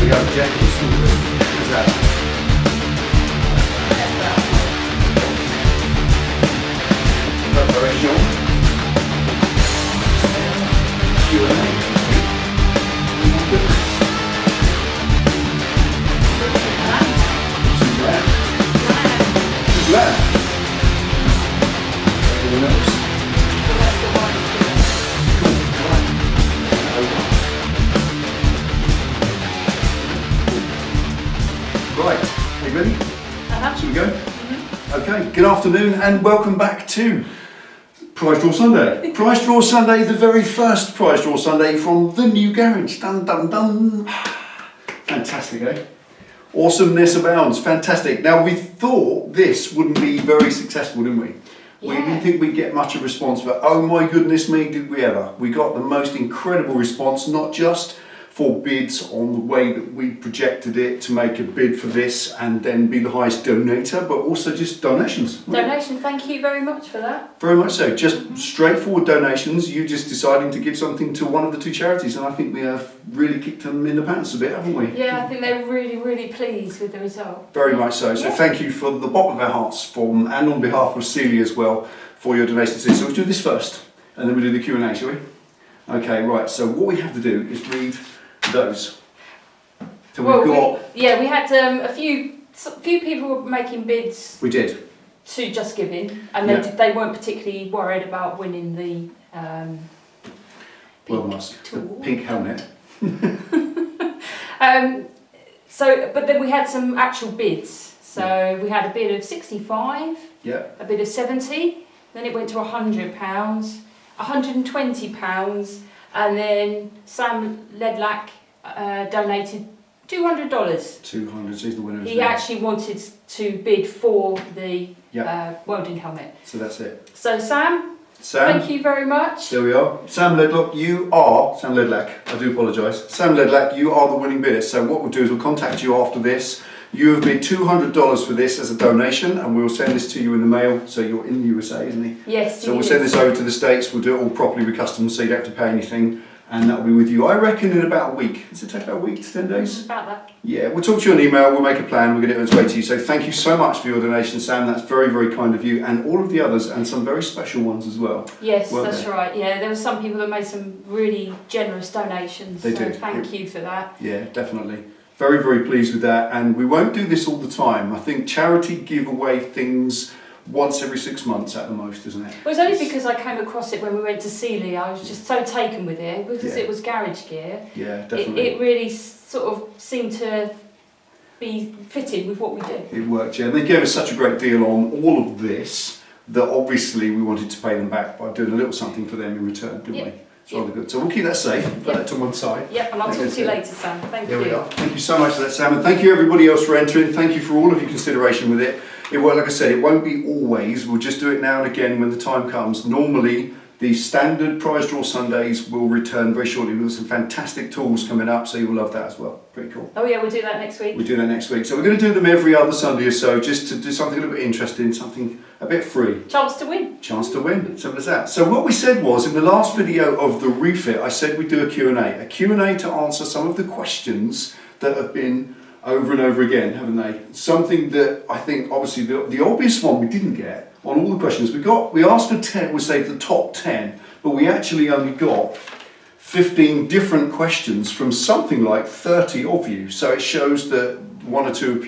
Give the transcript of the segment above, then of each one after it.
we go, gentle smoothly. How's that? Preparation. Q&A. Glad. Anyone else? Right, are you ready? Shall we go? Okay, good afternoon and welcome back to Prize Draw Sunday. Prize Draw Sunday, the very first Prize Draw Sunday from the new garage. Dun dun dun. Fantastic, eh? Awesomeness abounds, fantastic. Now we thought this wouldn't be very successful, didn't we? Yeah. We didn't think we'd get much of a response, but oh my goodness me, did we ever. We got the most incredible response, not just for bids on the way that we projected it to make a bid for this and then be the highest donator, but also just donations. Donation, thank you very much for that. Very much so, just straightforward donations, you just deciding to give something to one of the two charities, and I think we have really kicked them in the pants a bit, haven't we? Yeah, I think they're really, really pleased with the result. Very much so. So thank you from the bottom of our hearts and on behalf of Sealey as well for your donations. So we'll do this first and then we'll do the Q&A, shall we? Okay, right, so what we have to do is read those. So we've got... we had a few people were making bids. We did. To Just Giving, and they weren't particularly worried about winning the pink helmet. But then we had some actual bids. So we had a bid of 65, a bid of 70, then it went to £100, £120, and then Sam Ledlack donated $200. 200, he's the winner. He actually wanted to bid for the welding helmet. So that's it. So Sam, thank you very much. There we are. Sam Ledlack, I do apologise. Sam Ledlack, you are the winning bidder. So what we'll do is we'll contact you after this. You have bid $200 for this as a donation, and we'll send this to you in the mail. So you're in the USA, isn't he? Yes. So we'll send this over to the States. We'll do it all properly with customs, so you don't have to pay anything, and that'll be with you. I reckon in about a week. Does it take about a week to 10 days? About that. Yeah, we'll talk to you on email. We'll make a plan. We'll get it on its way to you. So thank you so much for your donation, Sam. That's very, very kind of you, and all of the others, and some very special ones as well. Yes, that's right. Yeah, there were some people that made some really generous donations. They did. Thank you for that. Yeah, definitely. Very, very pleased with that, and we won't do this all the time. I think charity give away things once every 6 months at the most, isn't it? Well, it's only because I came across it when we went to Sealey. I was just so taken with it because it was garage gear. Yeah, definitely. It really sort of seemed to be fitted with what we do. It worked, yeah. And they gave us such a great deal on all of this that obviously we wanted to pay them back by doing a little something for them in return, didn't we? It's rather good. So we'll keep that safe, put that to one side. Yep, and I'll talk to you later, Sam. Thank you. There we are. Thank you so much for that, Sam, and thank you everybody else for entering. Thank you for all of your consideration with it. It won't, like I said, it won't be always. We'll just do it now and again when the time comes. Normally, the standard Prize Draw Sundays will return very shortly. We've got some fantastic tools coming up, so you'll love that as well. Pretty cool. Oh yeah, we'll do that next week. We'll do that next week. So we're going to do them every other Sunday or so, just to do something a little bit interesting, something a bit free. Chance to win. Chance to win, simple as that. So what we said was, in the last video of the refit, I said we'd do a Q&A. A Q&A to answer some of the questions that have been over and over again, haven't they? Something that I think, obviously, the obvious one we didn't get on all the questions. We asked for 10, we say the top 10, but we actually only got 15 different questions from something like 30 of you. So it shows that one or two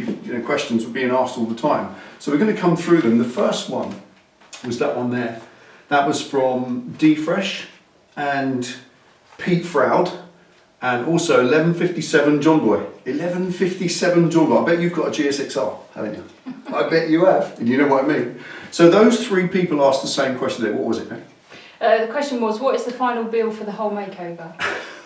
questions were being asked all the time. So we're going to come through them. The first one was that one there. That was from D Fresh and Pete Froud. And also 1157 John Boy. 1157 John Boy. I bet you've got a GSXR, haven't you? I bet you have, and you know what I mean. So those three people asked the same question there. What was it, Nick? The question was, what is the final bill for the whole makeover?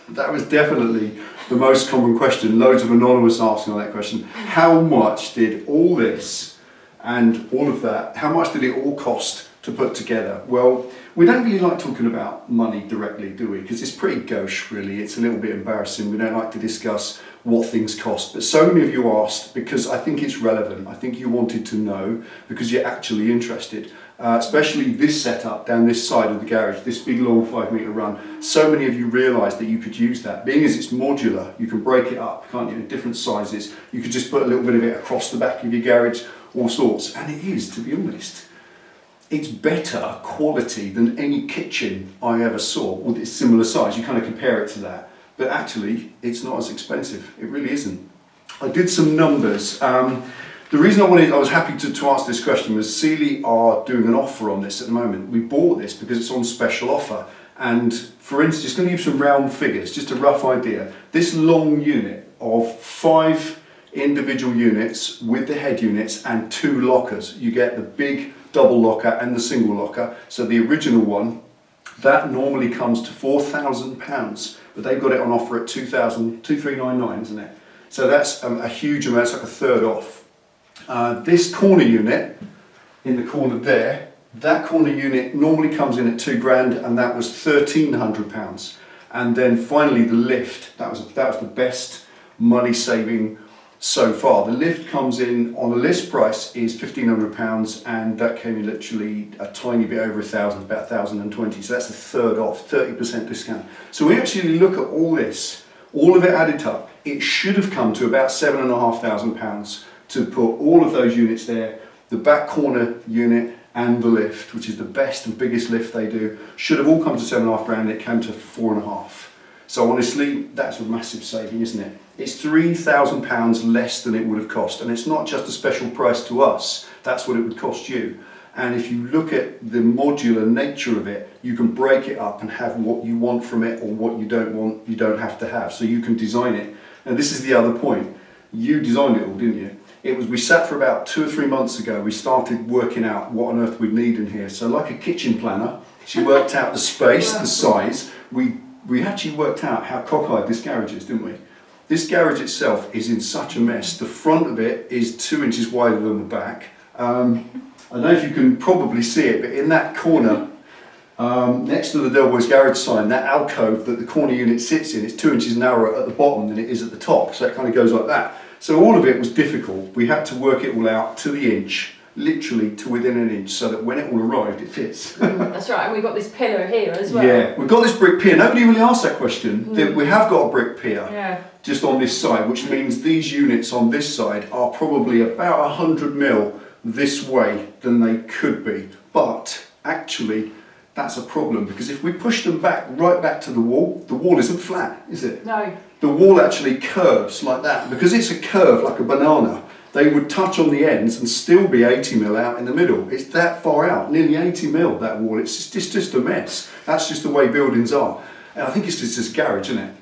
That was definitely the most common question. Loads of anonymous asking on that question. How much did all this and all of that, how much did it all cost to put together? Well, we don't really like talking about money directly, do we? Because it's pretty gauche, really. It's a little bit embarrassing. We don't like to discuss what things cost. But so many of you asked because I think it's relevant. I think you wanted to know because you're actually interested. especially this setup down this side of the garage, this big long 5 metre run. So many of you realise that you could use that. Being as it's modular, you can break it up, can't you, in different sizes. You could just put a little bit of it across the back of your garage, all sorts. And it is, to be honest, it's better quality than any kitchen I ever saw with its similar size. You kind of compare it to that. But actually, it's not as expensive. It really isn't. I did some numbers. The reason I was happy to answer this question was Sealey are doing an offer on this at the moment. We bought this because it's on special offer. And for instance, just going to give some round figures, just a rough idea. This long unit of 5 individual units with the head units and 2 lockers. You get the big double locker and the single locker. So the original one, that normally comes to £4,000, but they've got it on offer at $2,399, isn't it? So that's a huge amount, it's like a third off. This corner unit in the corner there, that corner unit normally comes in at £2,000, and that was £1,300. And then finally the lift, that was the best money saving so far. The lift comes in on a list price is £1,500, and that came in literally a tiny bit over 1,000, about 1,020. So that's a third off, 30% discount. So we actually look at all this, all of it added up. It should have come to about £7,500 to put all of those units there. The back corner unit and the lift, which is the best and biggest lift they do, should have all come to £7,500. It came to £4,500. So honestly, that's a massive saving, isn't it? It's £3,000 less than it would have cost, and it's not just a special price to us, that's what it would cost you. And if you look at the modular nature of it, you can break it up and have what you want from it, or what you don't want, you don't have to have. So you can design it. And this is the other point. You designed it all, didn't you? We sat for about 2 or 3 months ago, we started working out what on earth we'd need in here. So like a kitchen planner, she worked out the space, the size. We actually worked out how cockeyed this garage is, didn't we? This garage itself is in such a mess. The front of it is 2 inches wider than the back. I don't know if you can probably see it, but in that corner, next to the Delboy's garage sign, that alcove that the corner unit sits in, it's 2 inches narrower at the bottom than it is at the top. So it kind of goes like that. So all of it was difficult. We had to work it all out to the inch, literally to within an inch, so that when it all arrived, it fits. That's right, and we've got this pillar here as well. Yeah, we've got this brick pier. Nobody really asked that question. We have got a brick pier just on this side, which means these units on this side are probably about 100 mil this way than they could be. But actually, that's a problem, because if we push them back, right back to the wall isn't flat, is it? No. The wall actually curves like that. Because it's a curve like a banana, they would touch on the ends and still be 80 mil out in the middle. It's that far out, nearly 80 mil, that wall. It's just a mess. That's just the way buildings are. And I think it's just this garage, isn't it?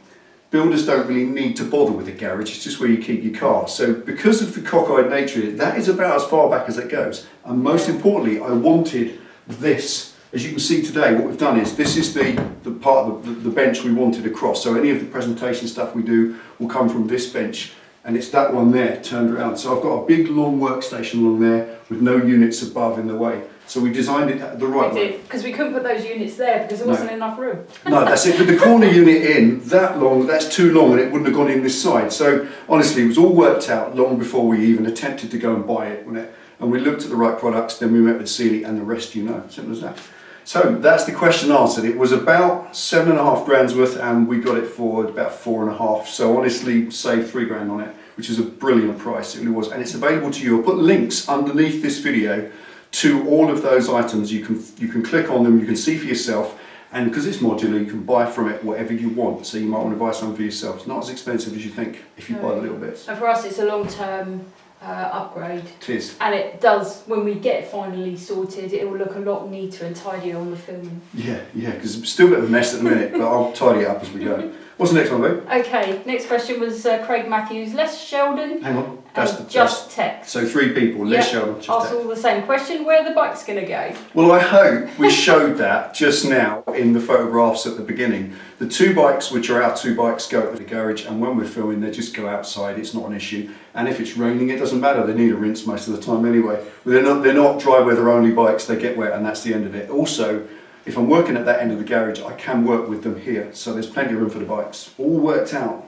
Builders don't really need to bother with a garage, it's just where you keep your car. So because of the cockeyed nature of it, that is about as far back as it goes. And most importantly, I wanted this. As you can see today, what we've done is, this is the part of the bench we wanted across. So any of the presentation stuff we do will come from this bench, and it's that one there turned around. So I've got a big long workstation along there with no units above in the way. So we designed it the right way. Because we couldn't put those units there because there wasn't enough room. No, that's it. But the corner unit in, that long, that's too long, and it wouldn't have gone in this side. So honestly, it was all worked out long before we even attempted to go and buy it. And we looked at the right products, then we met with Sealey, and the rest you know. Simple as that. So that's the question answered. It was about £7,500 worth, and we got it for about 4.5. So honestly, saved £3,000 on it, which is a brilliant price. It really was, and it's available to you. I'll put links underneath this video to all of those items. You can click on them. You can see for yourself, and because it's modular, you can buy from it whatever you want. So you might want to buy some for yourself. It's not as expensive as you think if you buy the little bits. And for us, it's a long-term upgrade. It is. And it does, when we get finally sorted, it will look a lot neater and tidier on the film. Yeah, because it's still a bit of a mess at the minute, but I'll tidy it up as we go. What's the next one, babe? Okay, next question was Craig Matthews, Les Sheldon. Hang on. Just text. So 3 people, Les Sheldon, just text. Asked all the same question, where are the bikes going to go? Well, I hope we showed that just now in the photographs at the beginning. The 2 bikes, which are our 2 bikes, go to the garage, and when we're filming, they just go outside. It's not an issue. And if it's raining, it doesn't matter. They need a rinse most of the time anyway. But they're not dry weather only bikes. They get wet, and that's the end of it. Also, if I'm working at that end of the garage, I can work with them here. So there's plenty of room for the bikes. All worked out.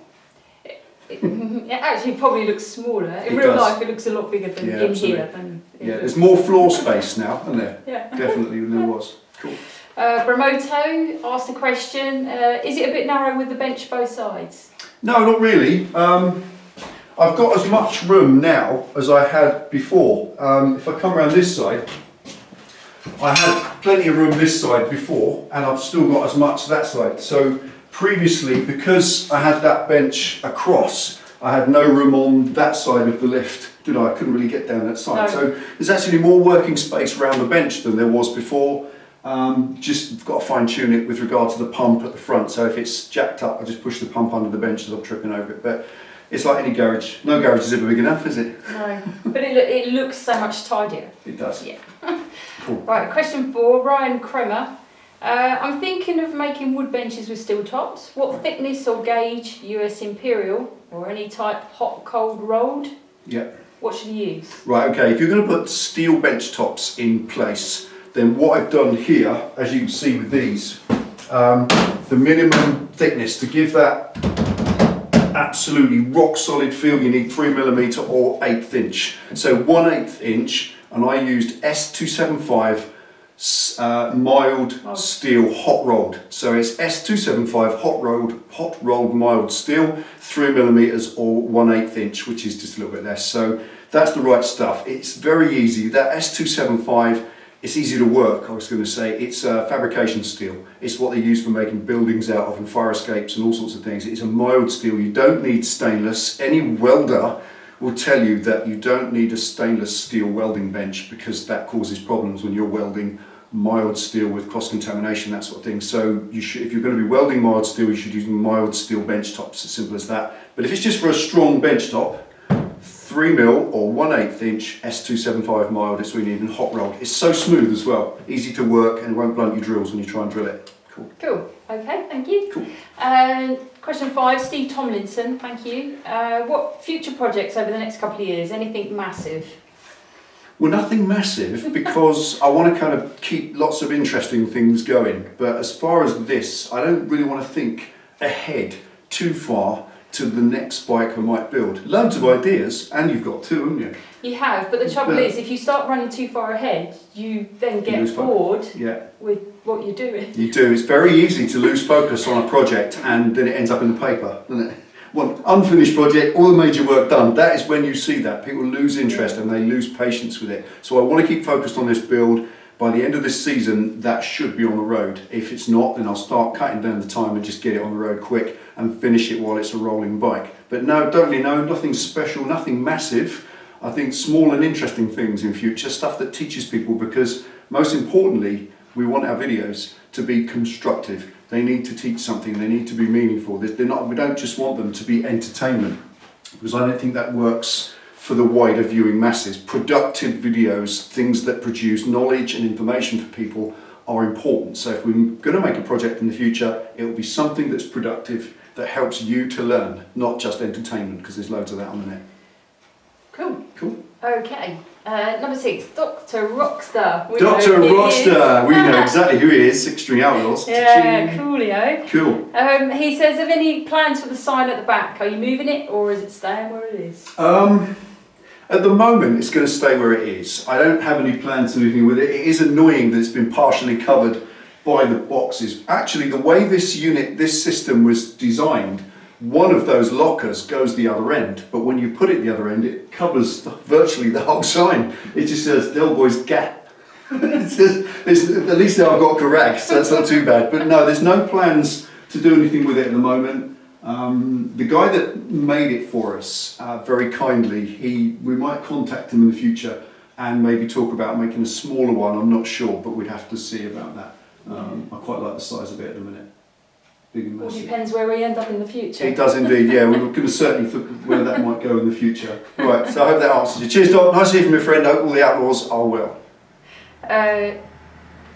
It actually probably looks smaller. In It real does. life, it looks a lot bigger than in absolutely. here. Than Yeah, there's more floor space now, isn't there? Yeah. Definitely than there was. Cool. Bramoto asked the question, is it a bit narrow with the bench both sides? No, not really. I've got as much room now as I had before. If I come around this side, I had plenty of room this side before, and I've still got as much that side. So previously, because I had that bench across, I had no room on that side of the lift, did I? I couldn't really get down that side. No. So there's actually more working space around the bench than there was before. Just got to fine tune it with regard to the pump at the front. So if it's jacked up, I just push the pump under the bench as I'm tripping over it. But it's like any garage. No garage is ever big enough, is it? No, but it looks so much tidier. It does. Yeah. Cool. Right, question 4, Ryan Kremer. I'm thinking of making wood benches with steel tops. What thickness or gauge, US Imperial, or any type hot, cold, rolled? Yeah. What should you use? Right, okay, if you're going to put steel bench tops in place, then what I've done here, as you can see with these, the minimum thickness to give that absolutely rock solid feel, you need 3mm or 1/8 inch. So 1/8 inch, and I used S275 mild steel hot rolled. So it's S275 hot rolled mild steel, 3mm or 1/8 inch, which is just a little bit less. So that's the right stuff. It's very easy. That S275, it's easy to work, I was going to say. It's fabrication steel. It's what they use for making buildings out of and fire escapes and all sorts of things. It's a mild steel. You don't need stainless. Any welder will tell you that you don't need a stainless steel welding bench because that causes problems when you're welding mild steel with cross-contamination, that sort of thing. So you should, if you're going to be welding mild steel, you should use mild steel bench tops, as simple as that. But if it's just for a strong bench top, 3mm or 1/8 inch S275 mild is what you need, and hot rolled. It's so smooth as well, easy to work, and it won't blunt your drills when you try and drill it. Cool. Cool. Okay, thank you. Cool. Question 5, Steve Tomlinson, thank you. What future projects over the next couple of years? Anything massive? Well, nothing massive because I want to kind of keep lots of interesting things going. But as far as this, I don't really want to think ahead too far to the next bike I might build. Loads of ideas, and you've got two, haven't you? You have, but the trouble is, if you start running too far ahead, you then get bored with what you're doing. You do. It's very easy to lose focus on a project, and then it ends up in the paper, doesn't it? One unfinished project, all the major work done. That is when you see that. People lose interest and they lose patience with it. So I want to keep focused on this build. By the end of this season, that should be on the road. If it's not, then I'll start cutting down the time and just get it on the road quick and finish it while it's a rolling bike. But no, don't really know, nothing special, nothing massive. I think small and interesting things in future, stuff that teaches people, because most importantly, we want our videos to be constructive. They need to teach something, they need to be meaningful. They're not, we don't just want them to be entertainment, because I don't think that works for the wider viewing masses. Productive videos, things that produce knowledge and information for people, are important. So if we're going to make a project in the future, it will be something that's productive, that helps you to learn, not just entertainment, because there's loads of that on the net. Cool. Cool. Okay. Number 6, Dr. Rockstar. Dr. Rockstar, we know exactly who he is, Six String Outlaws. Yeah, coolio. Cool. He says, have any plans for the sign at the back? Are you moving it, or is it staying where it is? At the moment, it's going to stay where it is. I don't have any plans to do anything with it. It is annoying that it's been partially covered by the boxes. Actually, the way this system was designed, one of those lockers goes the other end, but when you put it the other end, it covers virtually the whole sign. It just says Delboy's Gap. It says, at least now I've got correct, so that's not too bad. But no, there's no plans to do anything with it at the moment. The guy that made it for us, very kindly, we might contact him in the future and maybe talk about making a smaller one. I'm not sure, but we'd have to see about that. I quite like the size of it at the minute. Big and massive. All depends where we end up in the future. It does indeed, yeah. We're going to certainly look at where that might go in the future. Right, so I hope that answers you. Cheers, Doc. Nice to hear from your friend. I hope all the outlaws are well.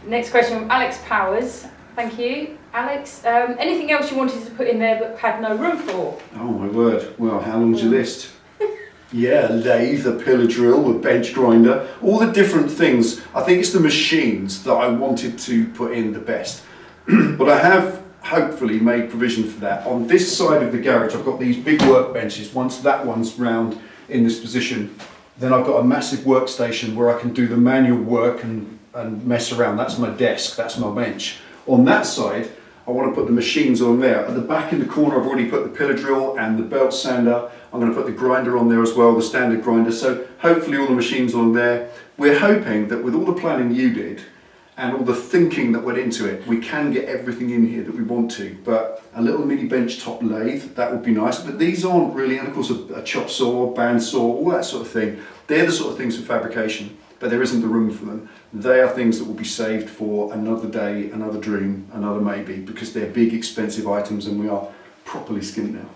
Next question from Alex Powers. Thank you, Alex. Anything else you wanted to put in there but had no room for? Oh my word. Well, how long's your list? Yeah, lathe, a pillar drill, a bench grinder, all the different things. I think it's the machines that I wanted to put in the best. But I have hopefully made provision for that. On this side of the garage, I've got these big workbenches. Once that one's round in this position, then I've got a massive workstation where I can do the manual work and mess around. That's my desk, that's my bench. On that side, I want to put the machines on there. At the back in the corner, I've already put the pillar drill and the belt sander. I'm going to put the grinder on there as well, the standard grinder. So hopefully all the machines on there. We're hoping that with all the planning you did, and all the thinking that went into it, we can get everything in here that we want to. But a little mini bench top lathe, that would be nice. But these aren't really, and of course a chop saw, band saw, all that sort of thing. They're the sort of things for fabrication, but there isn't the room for them. They are things that will be saved for another day, another dream, another maybe, because they're big, expensive items and we are properly skint now.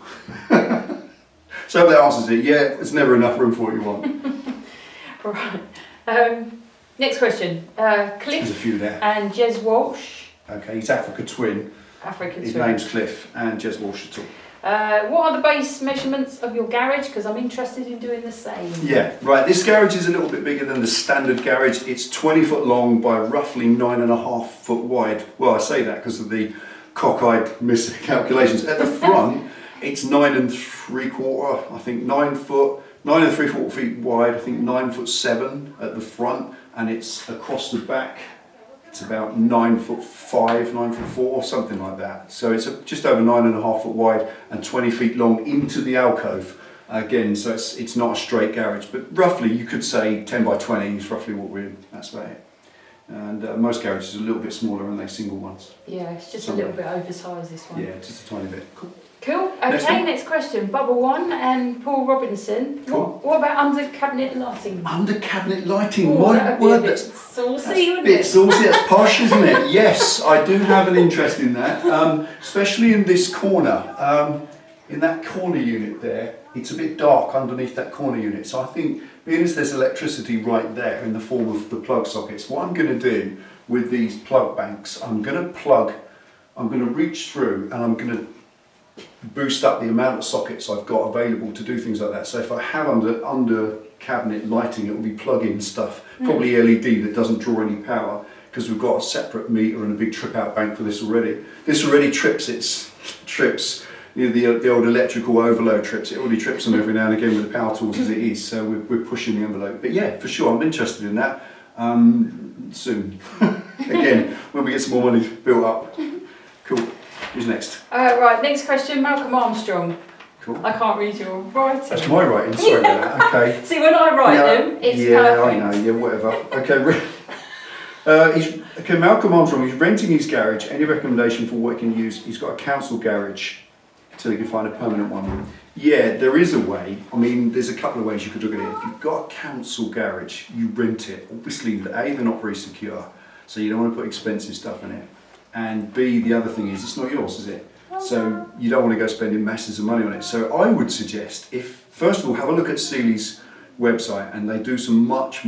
So that answers it. Yeah, there's never enough room for what you want. Right. Next question. There's a Cliff few there. and Jez Walsh. Okay, he's Africa twin. African His twin. name's Cliff and Jez Walsh at all. What are the base measurements of your garage? Because I'm interested in doing the same. Yeah, right, this garage is a little bit bigger than the standard garage. It's 20 foot long by roughly 9.5 foot wide. Well, I say that because of the cockeyed miscalculations. At the front, it's 9 3/4, I think 9 3/4 feet wide, I think 9'7" at the front, and it's across the back. It's about 9'5", 9'4", something like that. So it's just over 9.5 foot wide and 20 feet long into the alcove. Again, so it's not a straight garage, but roughly you could say 10 by 20 is roughly what we're in. That's about it. And most garages are a little bit smaller, aren't they, single ones? Yeah, it's just a little bit oversized, this one. Yeah, just a tiny bit. Cool. Cool. Okay, next question. Bubble One and Paul Robinson. Cool. What about under cabinet lighting? Under cabinet lighting, Oh, my that would be word, a bit that's saucy, wouldn't bit it? saucy, that's posh, isn't it? Yes, I do have an interest in that, especially in this corner. In that corner unit there, it's a bit dark underneath that corner unit. So I think, being as there's electricity right there in the form of the plug sockets, what I'm going to do with these plug banks, I'm going to reach through and I'm going to boost up the amount of sockets I've got available to do things like that. So if I have under cabinet lighting, it will be plug-in stuff, probably LED that doesn't draw any power, because we've got a separate meter and a big trip out bank for this already. This already trips the old electrical overload trips. It already trips them every now and again with the power tools as it is. So we're pushing the envelope. But yeah, for sure, I'm interested in that soon. Again, when we get some more money built up. Cool. Who's next? Right, next question. Malcolm Armstrong. Cool. I can't read your writing. That's my writing. Sorry about that. Okay. See, when I write them, it's perfect. Yeah, I know. Yeah, whatever. Okay. Malcolm Armstrong. He's renting his garage. Any recommendation for what he can use? He's got a council garage, till he can find a permanent one. Yeah, there is a way. I mean, there's a couple of ways you could look at it. If you've got a council garage, you rent it. Obviously, they're not very secure, so you don't want to put expensive stuff in it. And B, the other thing is, it's not yours, is it? So you don't want to go spending masses of money on it. So I would suggest, first of all, have a look at Sealey's website, and they do some much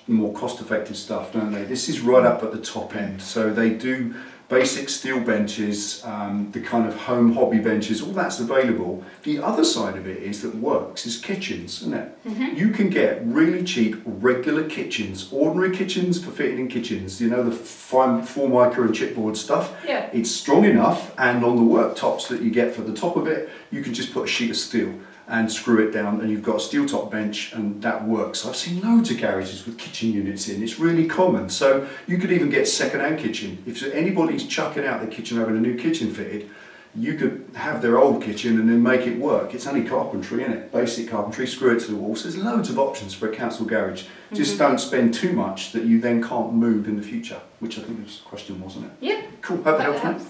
more cost-effective stuff, don't they? This is right up at the top end. So they do basic steel benches, the kind of home hobby benches, all that's available. The other side of it is that works is kitchens, isn't it? Mm-hmm. You can get really cheap regular kitchens, ordinary kitchens for fitting in kitchens, you know, the fine formica and chipboard stuff. Yeah. It's strong enough, and on the worktops that you get for the top of it, you can just put a sheet of steel and screw it down, and you've got a steel top bench, and that works. I've seen loads of garages with kitchen units in. It's really common. So you could even get second-hand kitchen. If anybody's chucking out their kitchen, having a new kitchen fitted, you could have their old kitchen and then make it work. It's only carpentry, isn't it? Basic carpentry, screw it to the wall. So there's loads of options for a council garage. Just don't spend too much that you then can't move in the future, which I think was the question, wasn't it? Yeah. Cool, hope that helps.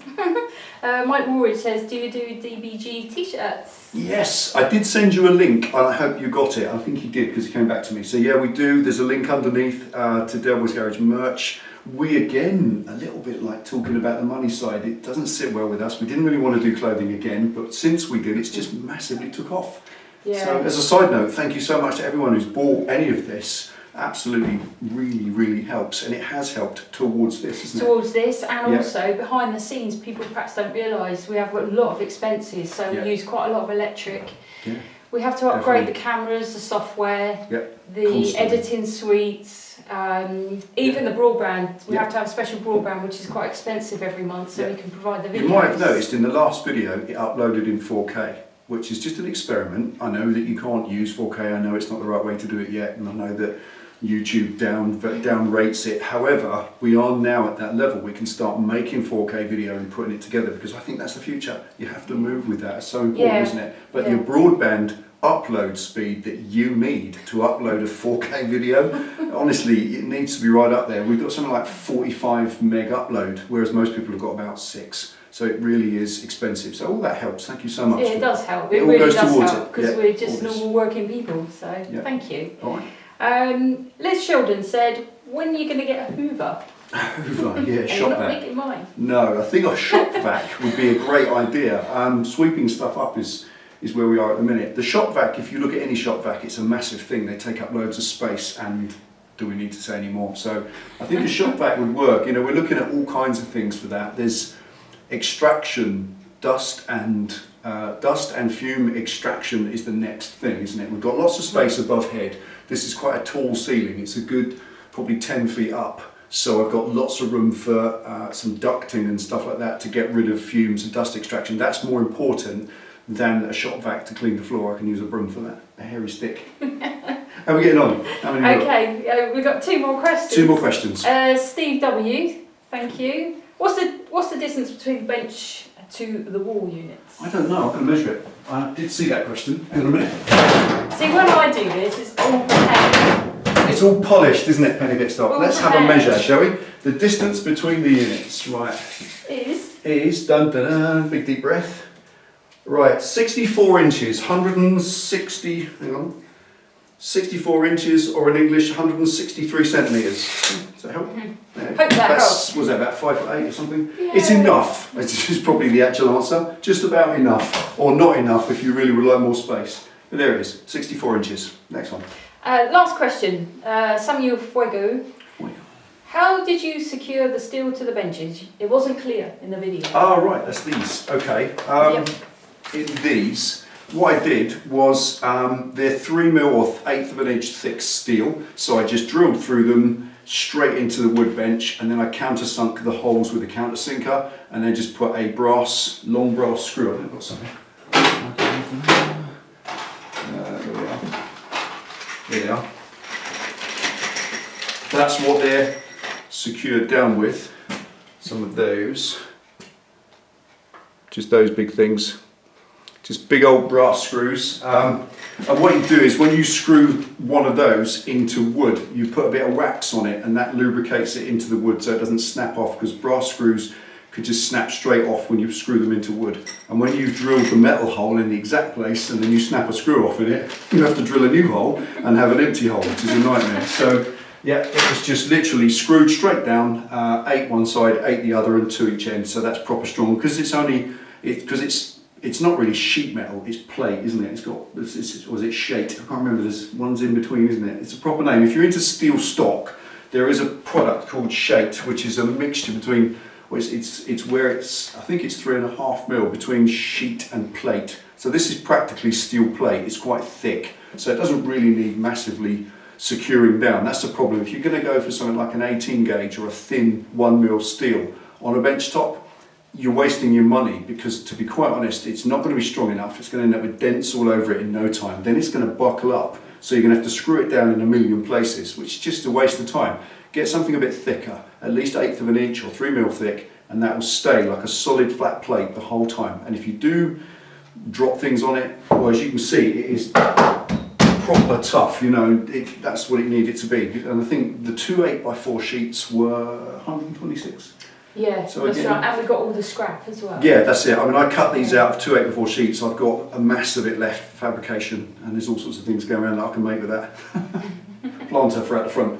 Mike Woolridge says, do you do DBG t-shirts? Yes, I did send you a link, and I hope you got it. I think he did, because he came back to me. So yeah, we do. There's a link underneath to Delboy's Garage merch. We, again, a little bit like talking about the money side, it doesn't sit well with us. We didn't really want to do clothing again, but since we did, it's just massively took off. Yeah. So as a side note, thank you so much to everyone who's bought any of this. absolutely really helps, and it has helped towards this, isn't it? Towards this, and also behind the scenes, people perhaps don't realise we have a lot of expenses, so we use quite a lot of electric. Yeah. We have to upgrade the cameras, the software, the Constantly. editing suites, even the broadband. We have to have special broadband, which is quite expensive every month, so we can provide the videos. You might have noticed in the last video it uploaded in 4K, which is just an experiment. I know that you can't use 4K, I know it's not the right way to do it yet, and I know that YouTube down rates it. However, we are now at that level. We can start making 4K video and putting it together, because I think that's the future. You have to move with that. It's so important, isn't it? But your broadband upload speed that you need to upload a 4K video, honestly, it needs to be right up there. We've got something like 45 meg upload, whereas most people have got about 6. So it really is expensive. So all that helps. Thank you so much. Yeah, it does help. It It all really goes does towards help, it. because we're just normal working people. So thank you. All right. Liz Sheldon said, when are you going to get a Hoover? Hoover, yeah, You're shop not vac. making mine. No, I think a shop vac would be a great idea. Sweeping stuff up is where we are at the minute. The shop vac, if you look at any shop vac, it's a massive thing. They take up loads of space, and do we need to say any more? So I think a shop vac would work. You know, we're looking at all kinds of things for that. There's extraction, dust and fume extraction is the next thing, isn't it? We've got lots of space above head. This is quite a tall ceiling. It's a good, probably 10 feet up. So I've got lots of room for some ducting and stuff like that to get rid of fumes and dust extraction. That's more important than a shop vac to clean the floor. I can use a broom for that, a hairy stick. How are we getting on? How many Okay, we've got 2 more questions. 2 more questions. Steve W, thank you. What's the distance between the bench to the wall units? I don't know, I can measure it. I did see that question. Hang on a minute. See, when I do this, it's all prepared. It's all polished, isn't it, Penny Bitstock? Let's have a prepared. measure, shall we? The distance between the units, right, is dun dun dun, big deep breath. Right, 64 inches, 160, hang on, 64 inches, or in English, 163 centimetres. Does that help? Yeah. Hope that helps. Was that about 5'8" or something? Yeah. It's enough. This is probably the actual answer. Just about enough, or not enough if you really would like more space. But there it is, 64 inches. Next one. Last question, Samuel Fuego. How did you secure the steel to the benches? It wasn't clear in the video. Oh, right, that's these. Okay. In these, what I did was they're 3mm or 1/8 of an inch thick steel, so I just drilled through them straight into the wood bench, and then I countersunk the holes with a countersinker, and then just put a long brass screw on. I've got something. There we are. There they are. That's what they're secured down with. Some of those. Just those big things. Just big old brass screws. And what you do is when you screw one of those into wood, you put a bit of wax on it, and that lubricates it into the wood so it doesn't snap off, because brass screws could just snap straight off when you screw them into wood. And when you've drilled the metal hole in the exact place and then you snap a screw off in it, you have to drill a new hole and have an empty hole, which is a nightmare. So yeah, it was just literally screwed straight down, 8 one side, 8 the other, and 2 each end. So that's proper strong, because it's not really sheet metal, it's plate, isn't it? Was it shate? I can't remember, there's one's in between, isn't it? It's a proper name. If you're into steel stock, there is a product called shate, which is a mixture between, I think it's 3.5mm between sheet and plate. So this is practically steel plate, it's quite thick, so it doesn't really need massively securing down. That's the problem. If you're going to go for something like an 18 gauge or a thin 1mm steel on a bench top, you're wasting your money, because to be quite honest, it's not going to be strong enough. It's going to end up with dents all over it in no time. Then it's going to buckle up, so you're going to have to screw it down in a million places, which is just a waste of time. Get something a bit thicker, at least 1/8 of an inch or 3mm thick, and that will stay like a solid flat plate the whole time. And if you do drop things on it, well, as you can see, it is proper tough, you know, that's what it needed to be. And I think the 2 8x4 sheets were 126. Yeah, so that's again, right, and we've got all the scrap as well. Yeah, that's it. I mean, I cut these out of 2 8x4 sheets. I've got a mass of it left for fabrication, and there's all sorts of things going around that I can make with that. Planter for out the front.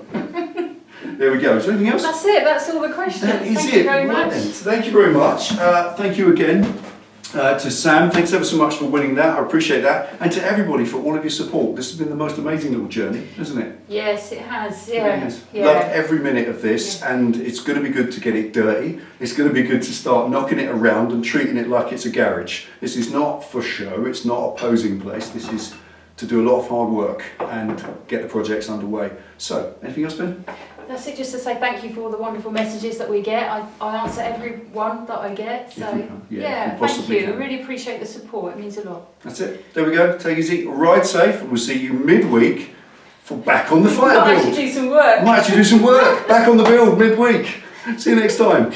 There we go. Is there anything else? That's it, that's all the questions. That is Thank it. you very Right much. then. So thank you very much. Thank you again. To Sam, thanks ever so much for winning that. I appreciate that. And to everybody for all of your support. This has been the most amazing little journey, hasn't it? Yes, it has. Yeah. It has. Yeah. Loved every minute of this, and it's going to be good to get it dirty. It's going to be good to start knocking it around and treating it like it's a garage. This is not for show. It's not a posing place. This is to do a lot of hard work and get the projects underway. So, anything else, Ben? That's it, just to say thank you for all the wonderful messages that we get. I answer every one that I get, so yeah, thank you. I really appreciate the support, it means a lot. That's it. There we go. Take it easy, ride safe, and we'll see you midweek for Back on the Fire Might Build. actually do some work. Might actually do some work. Back on the build midweek. See you next time.